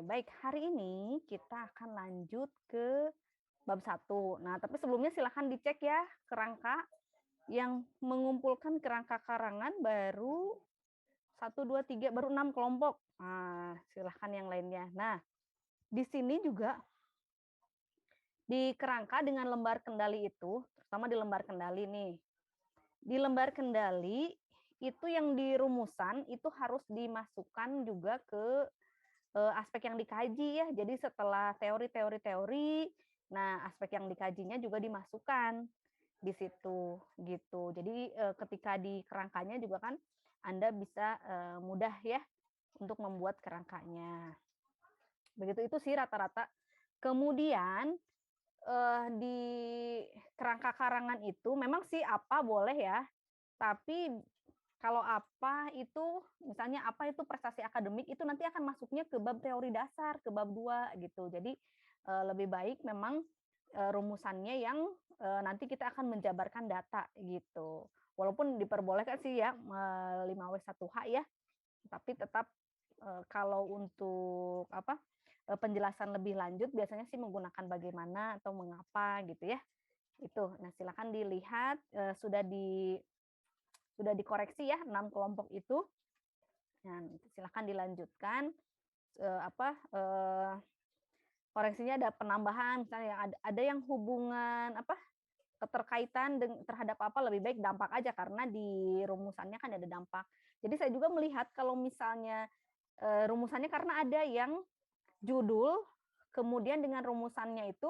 baik. Hari ini kita akan lanjut ke bab satu. Nah, tapi sebelumnya silahkan dicek ya kerangka yang mengumpulkan kerangka karangan baru satu 2 3 baru 6 kelompok. Nah, silahkan yang lainnya. Nah, di sini juga di kerangka dengan lembar kendali itu, terutama di lembar kendali nih. Di lembar kendali itu yang di rumusan itu harus dimasukkan juga ke aspek yang dikaji ya. Jadi setelah teori, nah aspek yang dikajinya juga dimasukkan di situ gitu. Jadi ketika di kerangkanya juga kan Anda bisa mudah ya untuk membuat kerangkanya. Begitu itu sih rata-rata. Kemudian di kerangka karangan itu memang sih apa boleh ya, tapi kalau apa itu, misalnya apa itu prestasi akademik, itu nanti akan masuknya ke bab teori dasar, ke bab 2 gitu. Jadi, lebih baik memang, rumusannya yang, nanti kita akan menjabarkan data gitu. Walaupun diperbolehkan sih ya, 5W1H ya, tapi tetap, kalau untuk apa, penjelasan lebih lanjut biasanya sih menggunakan bagaimana atau mengapa gitu ya, itu. Nah silakan dilihat, sudah dikoreksi ya 6 kelompok itu. Nah, silakan dilanjutkan koreksinya ada penambahan misalnya yang ada yang hubungan keterkaitan terhadap apa lebih baik dampak aja karena di rumusannya kan ada dampak. Jadi saya juga melihat kalau misalnya rumusannya karena ada yang judul kemudian dengan rumusannya itu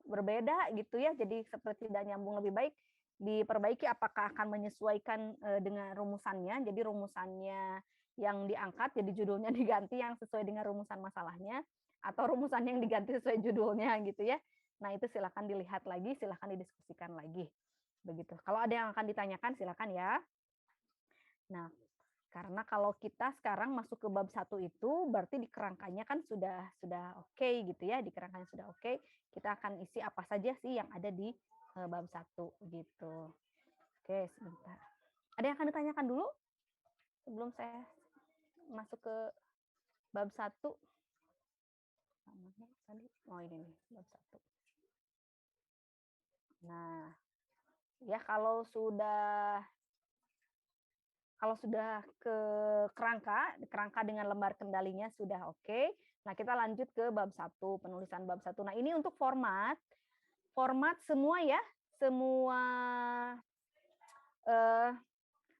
berbeda gitu ya. Jadi seperti tidak nyambung lebih baik diperbaiki apakah akan menyesuaikan dengan rumusannya. Jadi rumusannya yang diangkat jadi judulnya diganti yang sesuai dengan rumusan masalahnya atau rumusannya yang diganti sesuai judulnya gitu ya. Nah, itu silakan dilihat lagi, silakan didiskusikan lagi. Begitu. Kalau ada yang akan ditanyakan silakan ya. Nah, karena kalau kita sekarang masuk ke bab satu itu berarti di kerangkanya kan sudah oke gitu ya, di kerangkanya sudah oke. Kita akan isi apa saja sih yang ada di bab satu gitu. Oke, sebentar. Ada yang akan ditanyakan dulu sebelum saya masuk ke bab satu? Tadi, oh ini nih bab satu. Nah, ya kalau sudah ke kerangka dengan lembar kendalinya sudah oke. Nah, kita lanjut ke bab satu penulisan bab satu. Nah, ini untuk format semua ya, semua eh,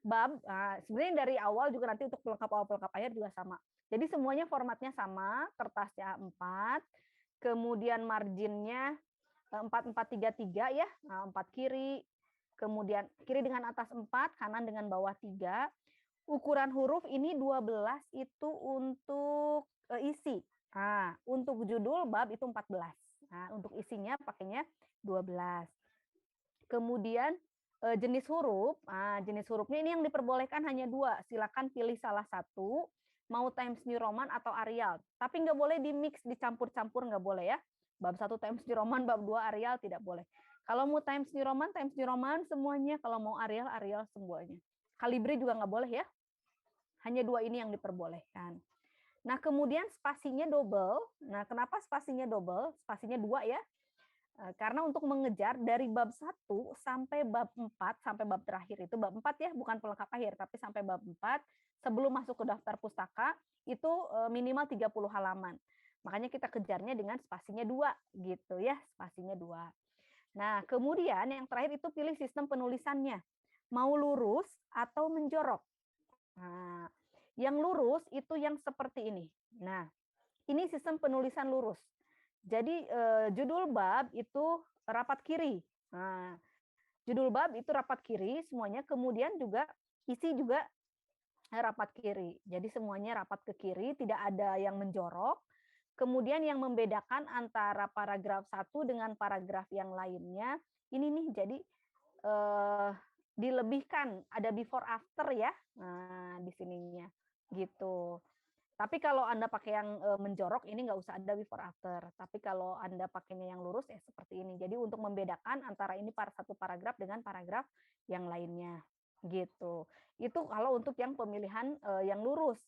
bab. Nah, sebenarnya dari awal juga nanti untuk pelengkap awal pelengkap akhir juga sama. Jadi semuanya formatnya sama, kertasnya 4, kemudian marginnya 4-4-3-3 ya, nah, 4 kiri, kemudian kiri dengan atas 4, kanan dengan bawah 3. Ukuran huruf ini 12 itu untuk isi. Nah, untuk judul bab itu 14. Nah, untuk isinya pakainya 12. Kemudian jenis huruf, jenis hurufnya ini yang diperbolehkan hanya 2. Silakan pilih salah satu, mau Times New Roman atau Arial. Tapi nggak boleh di-mix, dicampur-campur nggak boleh ya. Bab 1 Times New Roman, bab 2 Arial tidak boleh. Kalau mau Times New Roman semuanya. Kalau mau Arial, Arial semuanya. Kalibre juga nggak boleh ya. Hanya 2 ini yang diperbolehkan. Nah, kemudian spasinya double. Nah, kenapa spasinya double? Spasinya 2 ya. Karena untuk mengejar dari bab 1 sampai bab 4, sampai bab terakhir itu bab 4 ya, bukan pelengkap akhir, tapi sampai bab 4 sebelum masuk ke daftar pustaka itu minimal 30 halaman. Makanya kita kejarnya dengan spasinya 2 gitu ya, spasinya 2. Nah, kemudian yang terakhir itu pilih sistem penulisannya. Mau lurus atau menjorok. Nah, yang lurus itu yang seperti ini. Nah, ini sistem penulisan lurus. Jadi judul bab itu rapat kiri. Nah, judul bab itu rapat kiri semuanya, kemudian juga isi juga rapat kiri. Jadi semuanya rapat ke kiri, tidak ada yang menjorok. Kemudian yang membedakan antara paragraf satu dengan paragraf yang lainnya, ini nih jadi dilebihkan, ada before after ya. Nah, di sininya gitu. Tapi kalau Anda pakai yang menjorok ini nggak usah ada before after. Tapi kalau Anda pakainya yang lurus ya seperti ini. Jadi untuk membedakan antara ini satu paragraf dengan paragraf yang lainnya gitu. Itu kalau untuk yang pemilihan yang lurus.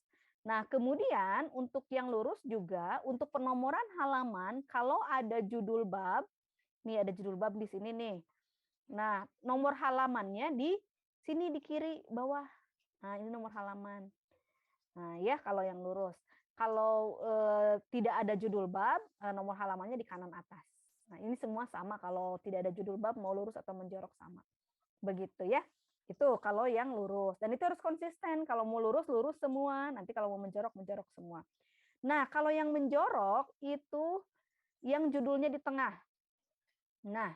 Nah, kemudian untuk yang lurus juga, untuk penomoran halaman, kalau ada judul bab, nih ada judul bab di sini nih. Nah, nomor halamannya di sini di kiri bawah. Nah, ini nomor halaman. Nah, ya kalau yang lurus. Kalau tidak ada judul bab, nomor halamannya di kanan atas. Nah, ini semua sama kalau tidak ada judul bab mau lurus atau menjorok sama. Begitu ya. Itu kalau yang lurus. Dan itu harus konsisten. Kalau mau lurus, lurus semua. Nanti kalau mau menjorok, menjorok semua. Nah, kalau yang menjorok itu yang judulnya di tengah. Nah,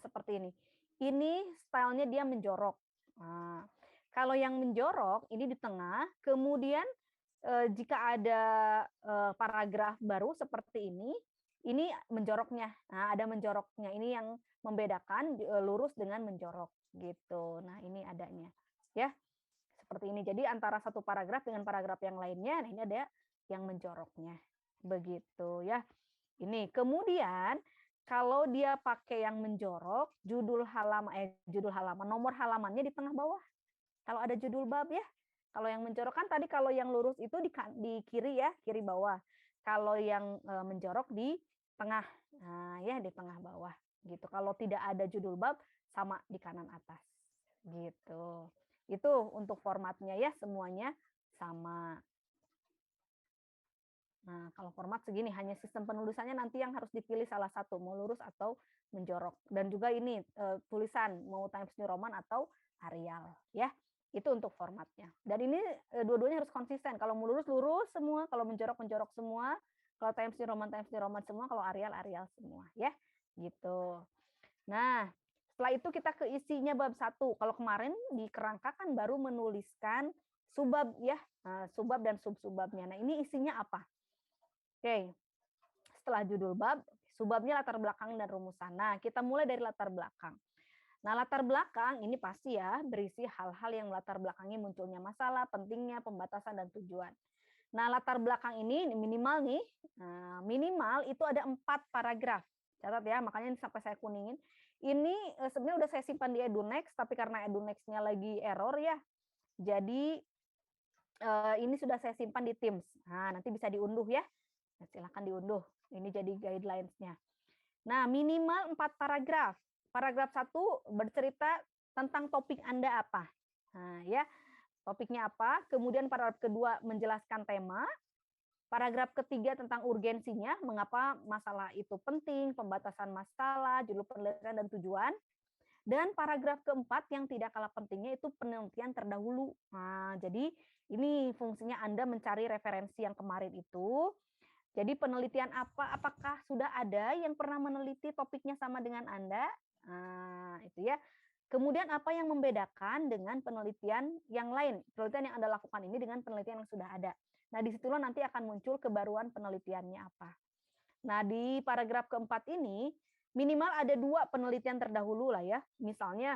seperti ini. Ini stylenya dia menjorok. Nah, kalau yang menjorok ini di tengah, kemudian jika ada paragraf baru seperti ini menjoroknya. Nah, ada menjoroknya. Ini yang membedakan lurus dengan menjorok gitu. Nah, ini adanya. Ya, seperti ini. Jadi antara satu paragraf dengan paragraf yang lainnya, nah ini ada yang menjoroknya. Begitu ya. Ini kemudian kalau dia pakai yang menjorok, judul halaman, nomor halamannya di tengah bawah. Kalau ada judul bab ya. Kalau yang menjorok kan tadi kalau yang lurus itu di kiri ya, kiri bawah. Kalau yang menjorok di tengah. Nah, ya di tengah bawah gitu. Kalau tidak ada judul bab sama di kanan atas. Gitu. Itu untuk formatnya ya, semuanya sama. Nah, kalau format segini hanya sistem penulisannya nanti yang harus dipilih salah satu, mau lurus atau menjorok. Dan juga ini tulisan mau Times New Roman atau Arial, ya. Itu untuk formatnya. Dan ini dua-duanya harus konsisten. Kalau mau lurus lurus semua, kalau menjorok menjorok semua, kalau Times New Roman semua, kalau Arial Arial semua, ya. Gitu. Nah, setelah itu kita ke isinya bab 1. Kalau kemarin di kerangka kan baru menuliskan subbab ya, subbab dan sub-subbabnya. Nah, ini isinya apa? Oke, setelah judul bab, subbabnya latar belakang dan rumusan. Nah, kita mulai dari latar belakang. Nah, latar belakang ini pasti ya berisi hal-hal yang melatar belakangi munculnya masalah, pentingnya, pembatasan, dan tujuan. Nah, latar belakang ini minimal nih, minimal itu ada 4 paragraf. Catat ya, makanya ini sampai saya kuningin. Ini sebenarnya udah saya simpan di EduNext, tapi karena EduNext-nya lagi error ya, jadi ini sudah saya simpan di Teams. Nah, nanti bisa diunduh ya. Nah, silakan diunduh. Ini jadi guidelines-nya. Nah, minimal 4 paragraf. Paragraf 1 bercerita tentang topik Anda apa. Nah, ya, topiknya apa. Kemudian paragraf kedua menjelaskan tema. Paragraf ketiga tentang urgensinya, mengapa masalah itu penting, pembatasan masalah, judul penelitian dan tujuan. Dan paragraf keempat yang tidak kalah pentingnya itu penelitian terdahulu. Nah, jadi ini fungsinya Anda mencari referensi yang kemarin itu. Jadi penelitian apa? Apakah sudah ada yang pernah meneliti topiknya sama dengan Anda? Nah, itu ya. Kemudian apa yang membedakan dengan penelitian yang lain? Penelitian yang Anda lakukan ini dengan penelitian yang sudah ada. Nah, disitulah nanti akan muncul kebaruan penelitiannya apa. Nah, di paragraf keempat ini, minimal ada 2 penelitian terdahulu lah ya. Misalnya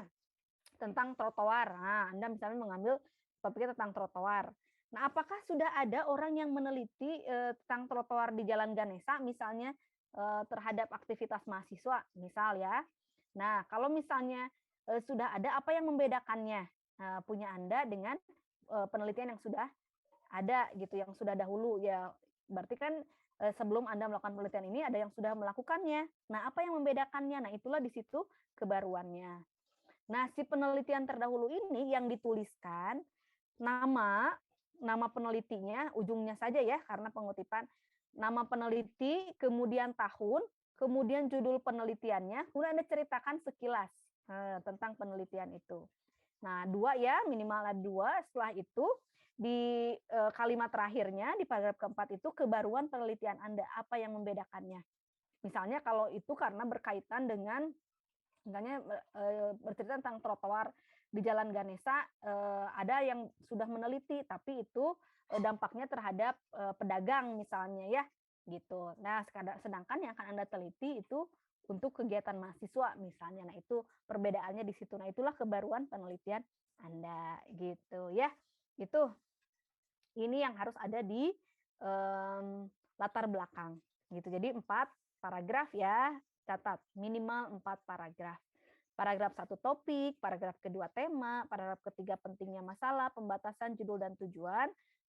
tentang trotoar. Nah, Anda misalnya mengambil topiknya tentang trotoar. Nah, apakah sudah ada orang yang meneliti tentang trotoar di Jalan Ganesa, misalnya terhadap aktivitas mahasiswa, misal ya. Nah, kalau misalnya sudah ada, apa yang membedakannya punya Anda dengan penelitian yang sudah ada gitu, yang sudah dahulu ya. Berarti kan sebelum Anda melakukan penelitian ini ada yang sudah melakukannya. Nah, apa yang membedakannya? Nah, itulah di situ kebaruannya. Nah, si penelitian terdahulu ini yang dituliskan nama penelitinya, ujungnya saja ya karena pengutipan. Nama peneliti, kemudian tahun, kemudian judul penelitiannya, kemudian Anda ceritakan sekilas tentang penelitian itu. Nah, 2 ya, minimal ada 2. Setelah itu di kalimat terakhirnya di paragraf keempat itu kebaruan penelitian Anda, apa yang membedakannya. Misalnya kalau itu karena berkaitan dengan misalnya bercerita tentang trotoar di Jalan Ganesa, ada yang sudah meneliti, tapi itu dampaknya terhadap pedagang misalnya ya, gitu. Nah, sedangkan yang akan Anda teliti itu untuk kegiatan mahasiswa misalnya. Nah, itu perbedaannya di situ. Nah, itulah kebaruan penelitian Anda, gitu ya. Itu ini yang harus ada di latar belakang, gitu. Jadi 4 paragraf ya, catat minimal 4 paragraf. Paragraf 1 topik, paragraf kedua tema, paragraf ketiga pentingnya masalah, pembatasan judul dan tujuan,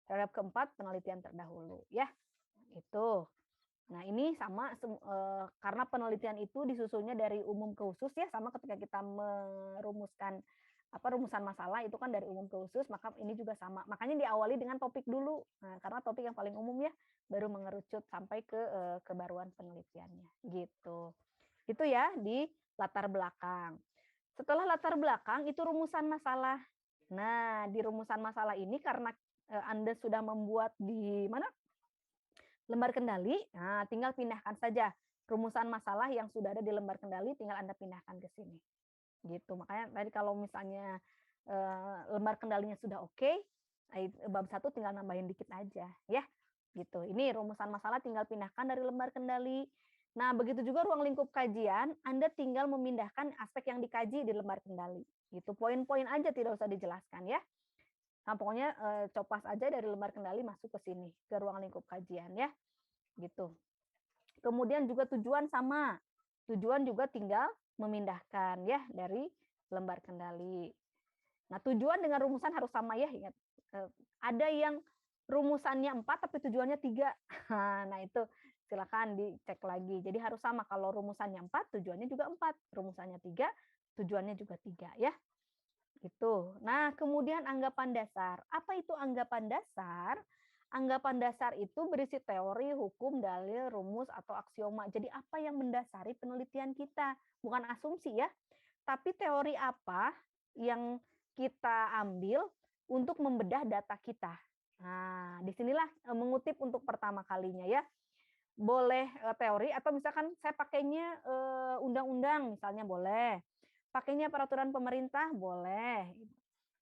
Terhadap keempat, penelitian terdahulu ya. Itu. Nah, ini sama karena penelitian itu disusunnya dari umum ke khusus ya, sama ketika kita merumuskan rumusan masalah itu kan dari umum ke khusus, maka ini juga sama. Makanya diawali dengan topik dulu. Nah, karena topik yang paling umum ya, baru mengerucut sampai ke kebaruan penelitiannya gitu. Itu ya di latar belakang. Setelah latar belakang itu rumusan masalah. Nah, di rumusan masalah ini karena Anda sudah membuat di mana? Lembar kendali, nah tinggal pindahkan saja rumusan masalah yang sudah ada di lembar kendali, tinggal Anda pindahkan ke sini. Gitu. Makanya tadi kalau misalnya lembar kendalinya sudah oke, bab 1 tinggal nambahin dikit aja ya. Gitu. Ini rumusan masalah tinggal pindahkan dari lembar kendali. Nah, begitu juga ruang lingkup kajian, Anda tinggal memindahkan aspek yang dikaji di lembar kendali. Gitu. Poin-poin aja, tidak usah dijelaskan ya. Nah, pokoknya copas aja dari lembar kendali masuk ke sini, ke ruang lingkup kajian ya. Gitu. Kemudian juga tujuan sama. Tujuan juga tinggal memindahkan ya dari lembar kendali. Nah, tujuan dengan rumusan harus sama ya, ingat. Ada yang rumusannya 4 tapi tujuannya 3. Nah, itu silakan dicek lagi. Jadi harus sama, kalau rumusannya 4, tujuannya juga 4. Rumusannya 3, tujuannya juga 3 ya. Gitu. Nah, kemudian anggapan dasar. Apa itu anggapan dasar? Anggapan dasar itu berisi teori, hukum, dalil, rumus, atau aksioma. Jadi apa yang mendasari penelitian kita? Bukan asumsi ya, tapi teori apa yang kita ambil untuk membedah data kita. Nah, disinilah mengutip untuk pertama kalinya ya. Boleh teori atau misalkan saya pakainya undang-undang misalnya boleh. Pakainya peraturan pemerintah boleh.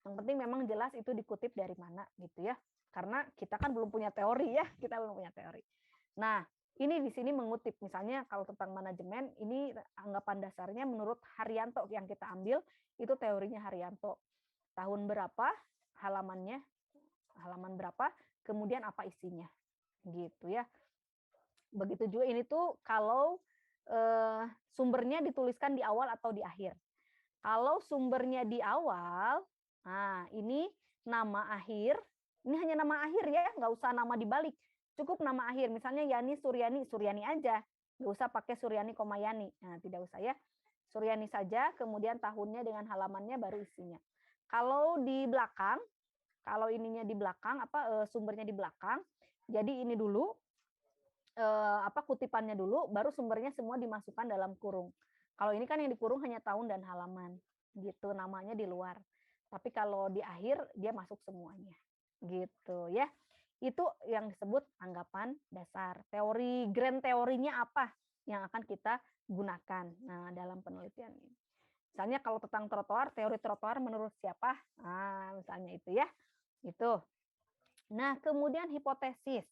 Yang penting memang jelas itu dikutip dari mana gitu ya. Karena kita kan belum punya teori ya, kita belum punya teori. Nah, ini di sini mengutip misalnya kalau tentang manajemen, ini anggapan dasarnya menurut Haryanto yang kita ambil, itu teorinya Haryanto. Tahun berapa, halamannya, halaman berapa, kemudian apa isinya. Gitu ya. Begitu juga ini tuh kalau sumbernya dituliskan di awal atau di akhir. Kalau sumbernya di awal, nah ini nama akhir, ini hanya nama akhir ya, nggak usah nama dibalik. Cukup nama akhir, misalnya Yani Suryani, Suryani aja. Nggak usah pakai Suryani, Yani. Nah, tidak usah ya. Suryani saja, kemudian tahunnya dengan halamannya baru isinya. Kalau di belakang, kalau ininya di belakang, sumbernya di belakang, jadi ini dulu, kutipannya dulu, baru sumbernya semua dimasukkan dalam kurung. Kalau ini kan yang dikurung hanya tahun dan halaman, gitu, namanya di luar. Tapi kalau di akhir dia masuk semuanya, gitu ya. Itu yang disebut anggapan dasar. Teori, grand teorinya apa yang akan kita gunakan nah, dalam penelitian ini. Misalnya kalau tentang trotoar, teori trotoar menurut siapa? Nah, misalnya itu ya. Itu. Nah, kemudian hipotesis.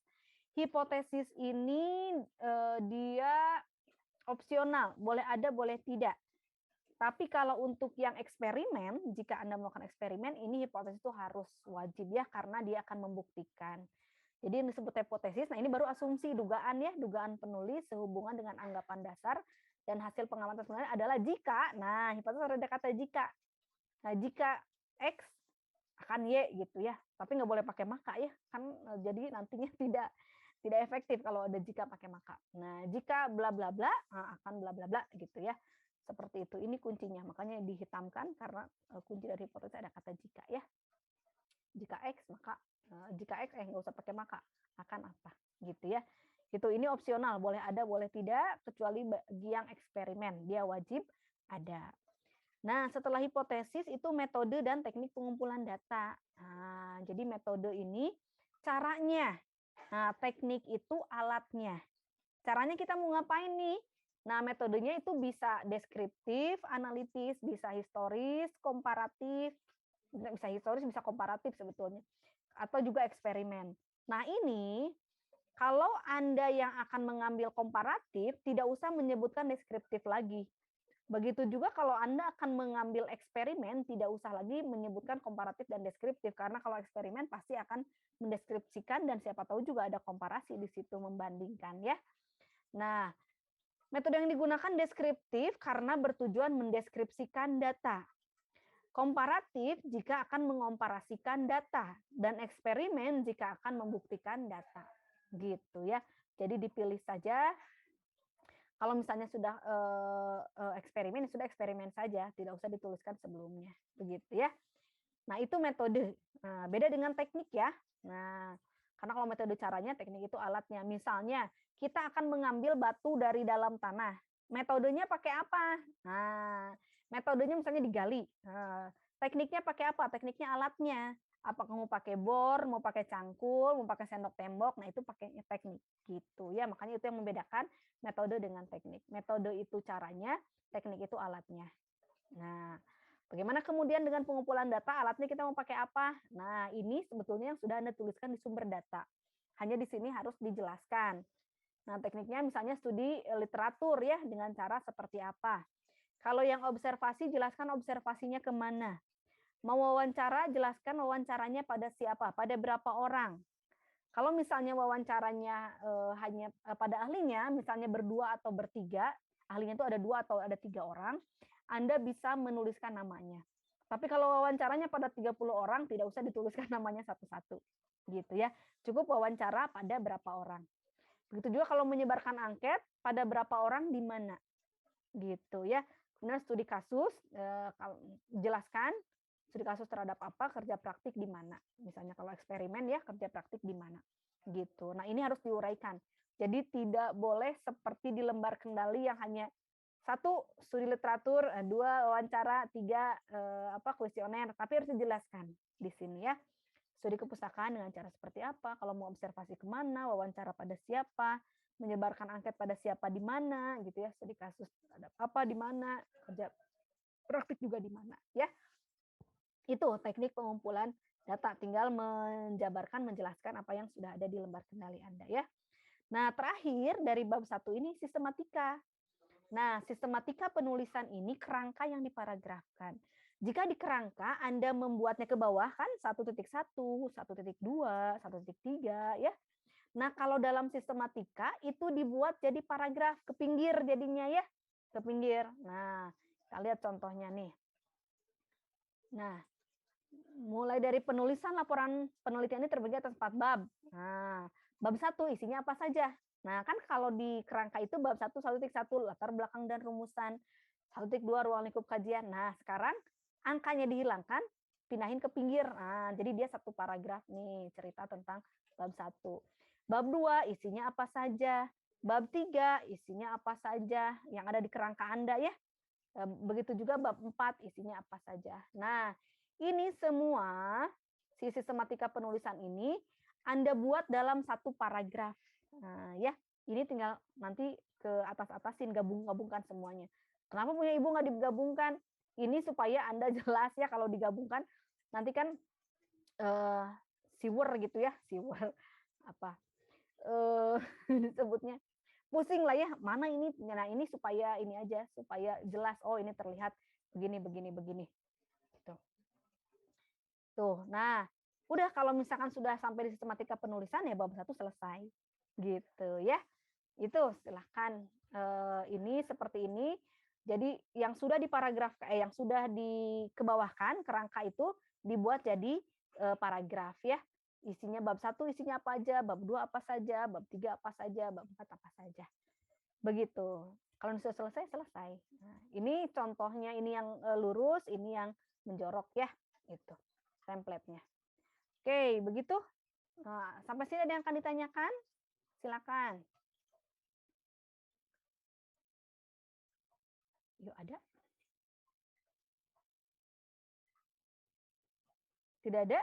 Hipotesis ini dia opsional, boleh ada, boleh tidak. Tapi kalau untuk yang eksperimen, jika Anda melakukan eksperimen, ini hipotesis itu harus wajib ya, karena dia akan membuktikan. Jadi yang disebut hipotesis, nah ini baru asumsi, dugaan ya, dugaan penulis sehubungan dengan anggapan dasar dan hasil pengamatan sebenarnya adalah jika, nah hipotesis ada kata jika. Nah jika X akan Y gitu ya, tapi nggak boleh pakai maka ya, kan jadi nantinya tidak efektif kalau ada jika pakai maka. Nah, jika bla bla bla akan bla bla bla gitu ya. Seperti itu. Ini kuncinya. Makanya dihitamkan karena kunci dari hipotesis ada kata jika ya. Jika X maka jika X nggak usah pakai maka, akan apa gitu ya. Itu ini opsional, boleh ada boleh tidak, kecuali bagi yang eksperimen dia wajib ada. Nah, setelah hipotesis itu metode dan teknik pengumpulan data. Nah, jadi metode ini caranya. Nah, teknik itu alatnya. Caranya kita mau ngapain nih? Nah, metodenya itu bisa deskriptif, analitis, bisa historis, komparatif, bisa historis, bisa komparatif sebetulnya. Atau juga eksperimen. Nah, ini kalau Anda yang akan mengambil komparatif, tidak usah menyebutkan deskriptif lagi. Begitu juga kalau Anda akan mengambil eksperimen, tidak usah lagi menyebutkan komparatif dan deskriptif, karena kalau eksperimen pasti akan mendeskripsikan dan siapa tahu juga ada komparasi di situ membandingkan ya. Nah, metode yang digunakan deskriptif karena bertujuan mendeskripsikan data. Komparatif jika akan mengomparasikan data, dan eksperimen jika akan membuktikan data. Gitu ya. Jadi dipilih saja. Kalau misalnya sudah eksperimen, sudah eksperimen saja, tidak usah dituliskan sebelumnya. Begitu ya. Nah, itu metode. Nah, beda dengan teknik ya. Nah, karena kalau metode caranya, teknik itu alatnya. Misalnya, kita akan mengambil batu dari dalam tanah. Metodenya pakai apa? Nah, metodenya misalnya digali. Nah, tekniknya pakai apa? Tekniknya alatnya. Apa kamu pakai bor, mau pakai cangkul, mau pakai sendok tembok, nah itu pakai teknik gitu ya. Makanya itu yang membedakan metode dengan teknik. Metode itu caranya, teknik itu alatnya. Nah, bagaimana kemudian dengan pengumpulan data, alatnya kita mau pakai apa? Nah, ini sebetulnya yang sudah Anda tuliskan di sumber data. Hanya di sini harus dijelaskan. Nah, tekniknya misalnya studi literatur ya, dengan cara seperti apa. Kalau yang observasi, jelaskan observasinya kemana. Mau wawancara, jelaskan wawancaranya pada siapa, pada berapa orang. Kalau misalnya wawancaranya hanya pada ahlinya, misalnya berdua atau bertiga, ahlinya itu ada 2 atau ada 3 orang, Anda bisa menuliskan namanya. Tapi kalau wawancaranya pada 30 orang, tidak usah dituliskan namanya satu-satu. Gitu ya. Cukup wawancara pada berapa orang. Begitu juga kalau menyebarkan angket, pada berapa orang di mana. Gitu ya. Kemudian studi kasus, jelaskan studi kasus terhadap apa, kerja praktik di mana. Misalnya kalau eksperimen ya, kerja praktik di mana. Gitu. Nah, ini harus diuraikan. Jadi tidak boleh seperti di lembar kendali yang hanya 1 studi literatur, 2 wawancara, 3 kuesioner, tapi harus dijelaskan di sini ya. Studi kepustakaan dengan cara seperti apa, kalau mau observasi kemana, wawancara pada siapa, menyebarkan angket pada siapa di mana, gitu ya, studi kasus terhadap apa di mana, kerja praktik juga di mana, ya. Itu teknik pengumpulan data, tinggal menjabarkan, menjelaskan apa yang sudah ada di lembar kendali Anda ya. Nah, terakhir dari bab 1 ini sistematika. Nah, sistematika penulisan ini kerangka yang diparagrafkan. Jika di kerangka Anda membuatnya ke bawah kan 1.1, 1.2, 1.3 ya. Nah, kalau dalam sistematika itu dibuat jadi paragraf ke pinggir jadinya ya. Ke pinggir. Nah, kita lihat contohnya nih. Nah, mulai dari penulisan laporan penelitian ini terbagi atas 4 bab. Nah, bab 1 isinya apa saja? Nah, kan kalau di kerangka itu bab 1 1.1 latar belakang dan rumusan, 1.2 ruang lingkup kajian. Nah, sekarang angkanya dihilangkan, pindahin ke pinggir. Nah, jadi dia satu paragraf nih cerita tentang bab 1. Bab 2 isinya apa saja? Bab 3 isinya apa saja yang ada di kerangka Anda ya. Begitu juga bab 4 isinya apa saja. Nah, ini semua si sistematika penulisan ini Anda buat dalam satu paragraf. Nah, ya, ini tinggal nanti ke atas-atasin, gabungkan semuanya. Kenapa punya Ibu nggak digabungkan? Ini supaya Anda jelas ya kalau digabungkan. Nanti kan siwer gitu ya, siwer apa disebutnya pusing lah ya, mana ini, nah ini supaya ini aja, supaya jelas, oh ini terlihat begini, begini, begini. Gitu. Tuh, nah udah kalau misalkan sudah sampai di sistematika penulisan ya bab 1 selesai. Gitu ya. Itu silahkan ini seperti ini. Jadi yang sudah di paragraf, yang sudah dikebawahkan kerangka itu dibuat jadi paragraf ya. Isinya bab 1 isinya apa aja, bab 2 apa saja, bab 3 apa saja, bab 4 apa saja. Begitu. Kalau sudah selesai, selesai. Nah, ini contohnya, ini yang lurus, ini yang menjorok ya. Itu template-nya. Oke, begitu. Nah, sampai sini ada yang akan ditanyakan? Silakan. Yuk, ada? Tidak ada?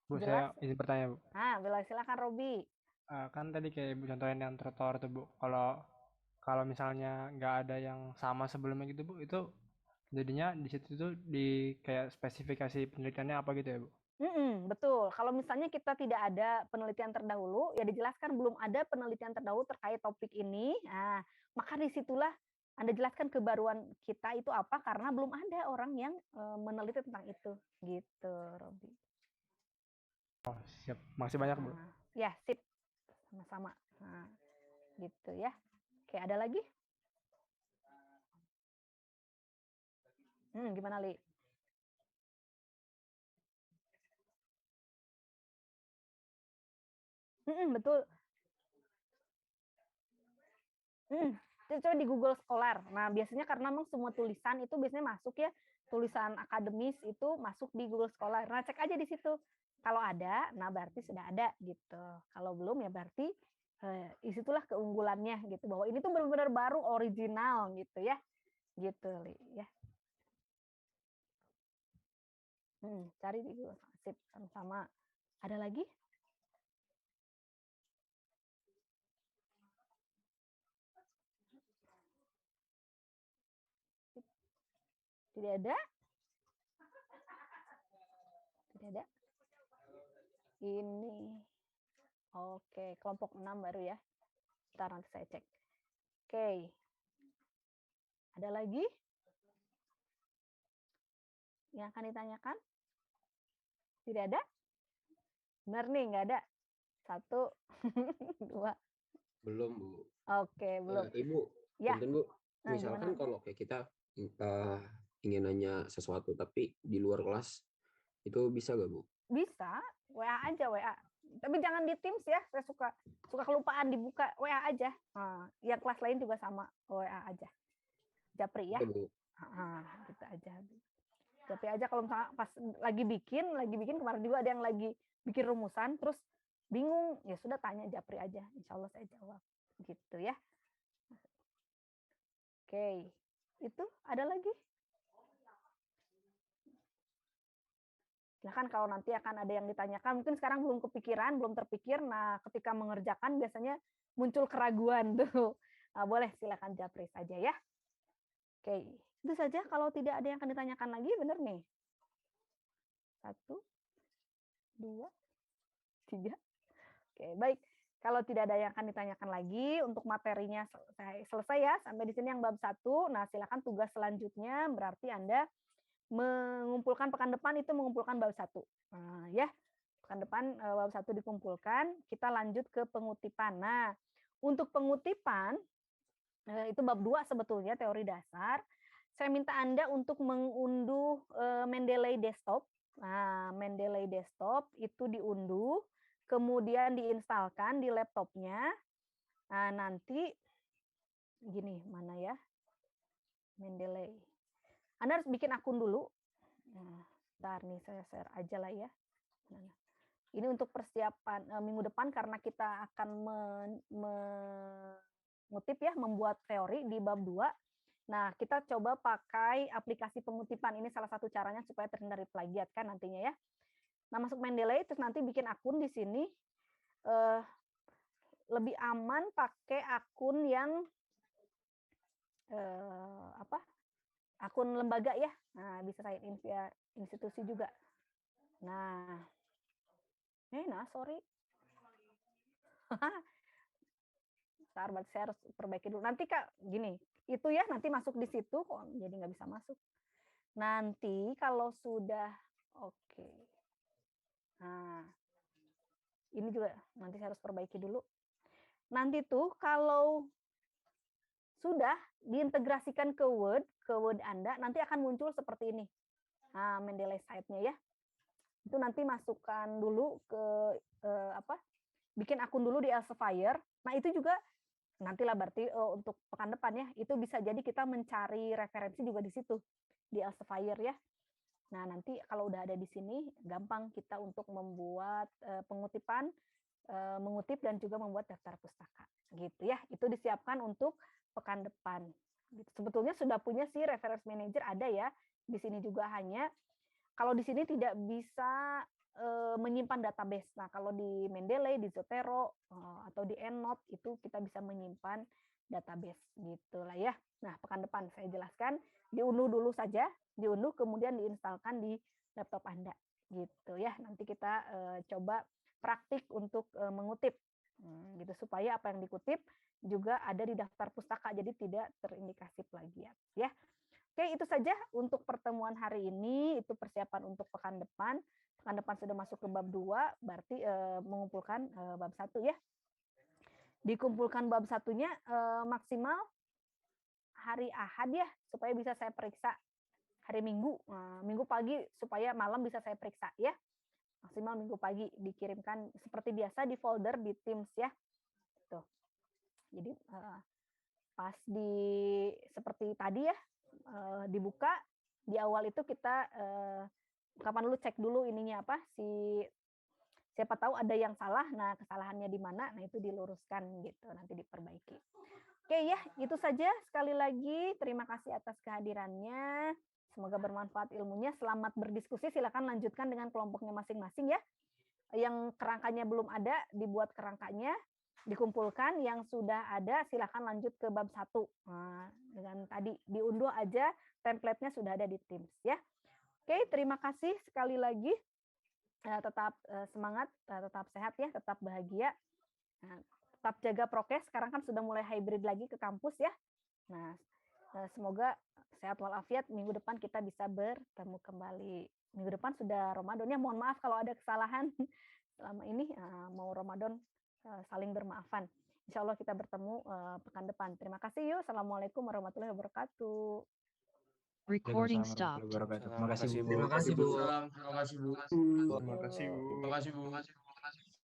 Bu, Jelas? saya izin bertanya, Bu. Nah, silakan Robi. Kan tadi kayak Ibu contohin yang trotoar tuh, Bu. Kalau kalau misalnya nggak ada yang sama sebelumnya gitu, Bu, itu jadinya di situ tuh di kayak spesifikasi penelitiannya apa gitu ya, Bu? Betul. Kalau misalnya kita tidak ada penelitian terdahulu, ya dijelaskan belum ada penelitian terdahulu terkait topik ini. Nah, maka disitulah Anda jelaskan kebaruan kita itu apa karena belum ada orang yang meneliti tentang itu. Gitu, Robi. Oh, siap. Makasih banyak, Bu. Ya, sip. Sama-sama. Nah, gitu ya. Oke, ada lagi? Gimana, Li? Betul. Coba di Google Scholar. Nah, biasanya karena memang semua tulisan itu biasanya masuk ya, tulisan akademis itu masuk di Google Scholar. Nah, cek aja di situ. Kalau ada, nah berarti sudah ada gitu. Kalau belum ya berarti disitulah keunggulannya gitu, bahwa ini tuh benar-benar baru original gitu ya. Gitu, Li, ya. Cari di Google. Sip, sama-sama. Ada lagi? Tidak ada? Tidak ada. Ini. Oke, kelompok 6 baru ya. Ntar nanti saya cek. Oke. Ada lagi yang akan ditanyakan? Tidak ada? Benar nih, nggak ada. 1, 2. Belum, Bu. Oke, belum. Ibu, Ya. punten, Bu. Nah, Misalkan gimana? kalau kayak kita ingin nanya sesuatu tapi di luar kelas, itu bisa nggak, Bu? Bisa, WA aja, WA. Tapi jangan di Teams ya, saya suka kelupaan dibuka, WA aja. Yang kelas lain juga sama, WA aja. Japri ya. Itu, Bu. Gitu aja. Japri aja kalau misalnya pas lagi bikin kemarin juga ada yang lagi bikin rumusan, terus bingung, ya sudah tanya Japri aja, insya Allah saya jawab. Gitu ya. Oke, itu ada lagi? Silahkan kalau nanti akan ada yang ditanyakan, mungkin sekarang belum kepikiran, belum terpikir, nah ketika mengerjakan biasanya muncul keraguan tuh. Nah, boleh silakan Japri saja ya. Oke, itu saja kalau tidak ada yang akan ditanyakan lagi, benar nih? 1, 2, 3. Oke, baik. Kalau tidak ada yang akan ditanyakan lagi, untuk materinya selesai ya, sampai di sini yang bab 1. Nah, silakan tugas selanjutnya, berarti Anda mengumpulkan pekan depan itu mengumpulkan bab 1. Nah, ya, pekan depan bab 1 dikumpulkan, kita lanjut ke pengutipan. Nah, untuk pengutipan, itu bab 2 sebetulnya, teori dasar. Saya minta Anda untuk mengunduh Mendeley Desktop. Nah, Mendeley Desktop itu diunduh, kemudian diinstalkan di laptopnya. Nah, nanti gini, mana ya? Mendeley. Anda harus bikin akun dulu. Nah, ntar nih saya share aja lah ya. Nah, ini untuk persiapan minggu depan karena kita akan mengutip ya, membuat teori di bab 2. Nah, kita coba pakai aplikasi pengutipan. Ini salah satu caranya supaya terhindar dari plagiat kan nantinya ya. Nah, masuk Mendeley, terus nanti bikin akun di sini. Lebih aman pakai akun yang akun lembaga ya. Nah, bisa sign in via institusi juga. Nah, sorry. Bentar, saya harus perbaiki dulu. Nanti Kak, gini, itu ya nanti masuk di situ kok jadi nggak bisa masuk. Nanti kalau sudah oke. Nah, ini juga nanti saya harus perbaiki dulu. Nanti tuh kalau sudah diintegrasikan ke Word Anda, nanti akan muncul seperti ini. Nah, Mendeley site-nya ya. Itu nanti masukkan dulu ke bikin akun dulu di Elsevier. Nah, itu juga nantilah berarti untuk pekan depan ya, itu bisa jadi kita mencari referensi juga di situ, di Elsevier ya. Nah, nanti kalau udah ada di sini, gampang kita untuk membuat pengutipan, mengutip dan juga membuat daftar pustaka. Gitu ya, itu disiapkan untuk pekan depan. Gitu. Sebetulnya sudah punya sih reference manager ada ya, di sini juga hanya, kalau di sini tidak bisa menyimpan database. Nah, kalau di Mendeley, di Zotero, atau di EndNote, itu kita bisa menyimpan database. Gitu lah ya. Nah, pekan depan saya jelaskan, diunduh dulu saja, diunduh, kemudian diinstalkan di laptop Anda. Gitu ya. Nanti kita coba praktik untuk mengutip. Gitu, supaya apa yang dikutip juga ada di daftar pustaka, jadi tidak terindikasi plagiat. Ya. Oke, itu saja untuk pertemuan hari ini, itu persiapan untuk pekan depan. Pekan depan sudah masuk ke bab 2, berarti mengumpulkan bab 1 ya. Dikumpulkan bab 1-nya maksimal hari Ahad ya, supaya bisa saya periksa hari Minggu, Minggu pagi supaya malam bisa saya periksa ya. Maksimal Minggu pagi dikirimkan seperti biasa di folder di Teams ya. Tuh. Jadi pas seperti tadi ya, dibuka di awal itu kita kapan dulu cek dulu ininya apa, siapa tahu ada yang salah, nah kesalahannya di mana, nah itu diluruskan gitu, nanti diperbaiki. Oke ya, itu saja. Sekali lagi terima kasih atas kehadirannya. Semoga bermanfaat ilmunya. Selamat berdiskusi. Silakan lanjutkan dengan kelompoknya masing-masing ya. Yang kerangkanya belum ada, dibuat kerangkanya, dikumpulkan. Yang sudah ada, silakan lanjut ke bab 1. Nah, dengan tadi diunduh aja, template-nya sudah ada di Teams ya. Oke, terima kasih sekali lagi. Tetap semangat, tetap sehat ya, tetap bahagia. Nah, tetap jaga prokes. Sekarang kan sudah mulai hybrid lagi ke kampus ya. Nah, semoga sehat walafiat. Minggu depan kita bisa bertemu kembali. Minggu depan sudah Ramadan ya. Mohon maaf kalau ada kesalahan selama ini. Mau Ramadan saling bermaafan. Insya Allah kita bertemu pekan depan. Terima kasih yuk. Assalamualaikum warahmatullahi wabarakatuh. Recording stopped. Terima kasih Bu. Terima kasih Bu. Terima kasih Bu. Terima kasih Bu.